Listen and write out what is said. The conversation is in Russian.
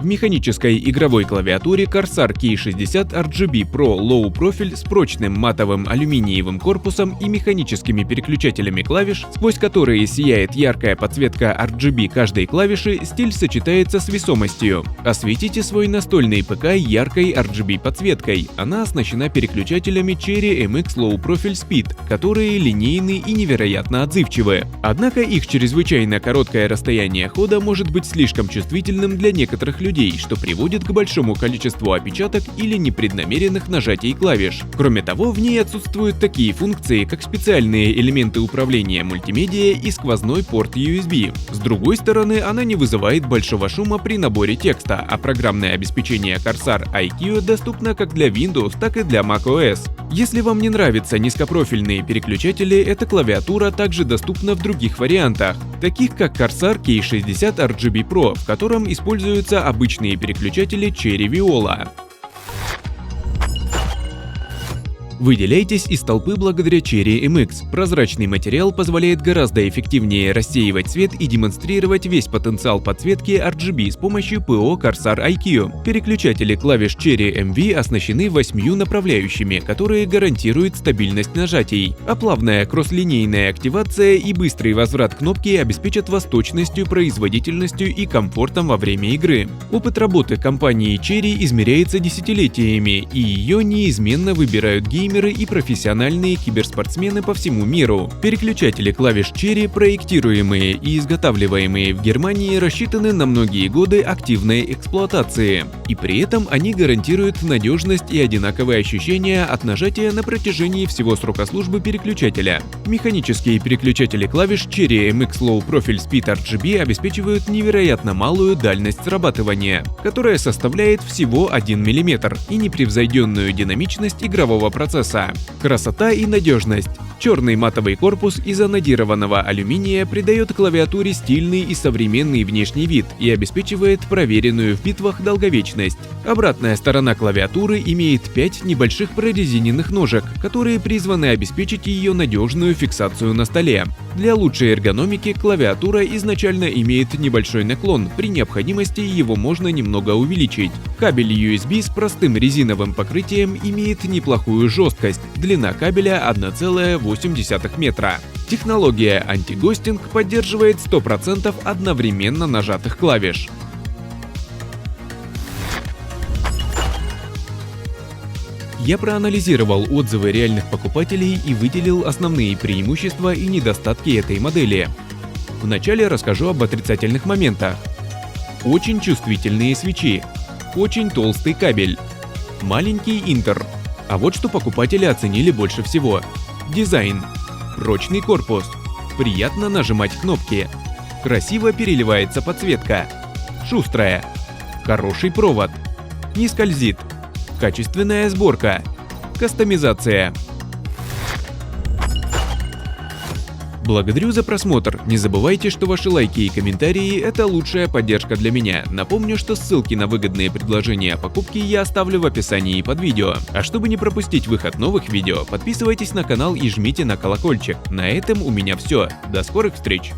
механической игровой клавиатуре Corsair K60 RGB Pro Low Profile с прочным матовым алюминиевым корпусом и механическими переключателями клавиш, сквозь которые сияет яркая подсветка RGB каждой клавиши, стиль сочетается с весомостью. Осветите свой настольный ПК яркой RGB подсветкой. Она оснащена переключателями Cherry MX Low Profile Speed, которые линейны и невероятно отзывчивы. Однако их чрезвычайно короткое расстояние хода может быть слишком чувствительным для некоторых людей, что приводит к большому количеству опечаток или непреднамеренных нажатий клавиш. Кроме того, в ней отсутствуют такие функции, как специальные элементы управления мультимедиа и сквозной порт USB. С другой стороны, она не вызывает большого шума при наборе текста, а программное обеспечение Corsair iQ доступно как для Windows, так и для macOS. Если вам не нравятся низкопрофильные переключатели, эта клавиатура также доступна в других вариантах, таких как Corsair K60 RGB Pro, в котором используются обычные переключатели Cherry Viola. Выделяйтесь из толпы благодаря Cherry MX. Прозрачный материал позволяет гораздо эффективнее рассеивать свет и демонстрировать весь потенциал подсветки RGB с помощью ПО Corsair iQ. Переключатели клавиш Cherry MV оснащены 8 направляющими, которые гарантируют стабильность нажатий, а плавная кросслинейная активация и быстрый возврат кнопки обеспечат вас точностью, производительностью и комфортом во время игры. Опыт работы компании Cherry измеряется десятилетиями, и ее неизменно выбирают геймеры и профессиональные киберспортсмены по всему миру. Переключатели клавиш Cherry, проектируемые и изготавливаемые в Германии, рассчитаны на многие годы активной эксплуатации, и при этом они гарантируют надежность и одинаковые ощущения от нажатия на протяжении всего срока службы переключателя. Механические переключатели клавиш Cherry MX Low Profile Speed RGB обеспечивают невероятно малую дальность срабатывания, которая составляет всего 1 мм, и непревзойденную динамичность игрового процесса. Красота и надежность. Черный матовый корпус из анодированного алюминия придает клавиатуре стильный и современный внешний вид и обеспечивает проверенную в битвах долговечность. Обратная сторона клавиатуры имеет 5 небольших прорезиненных ножек, которые призваны обеспечить ее надежную фиксацию на столе. Для лучшей эргономики клавиатура изначально имеет небольшой наклон, при необходимости его можно немного увеличить. Кабель USB с простым резиновым покрытием имеет неплохую жесткость, длина кабеля 1,8 метра. Технология антигостинг поддерживает 100% одновременно нажатых клавиш. Я проанализировал отзывы реальных покупателей и выделил основные преимущества и недостатки этой модели. Вначале расскажу об отрицательных моментах. Очень чувствительные свечи, очень толстый кабель, маленький интер. А вот что покупатели оценили больше всего. Дизайн. Прочный корпус. Приятно нажимать кнопки. Красиво переливается подсветка. Шустрая. Хороший провод. Не скользит. Качественная сборка. Кастомизация. Благодарю за просмотр. Не забывайте, что ваши лайки и комментарии – это лучшая поддержка для меня. Напомню, что ссылки на выгодные предложения о покупке я оставлю в описании под видео. А чтобы не пропустить выход новых видео, подписывайтесь на канал и жмите на колокольчик. На этом у меня все. До скорых встреч!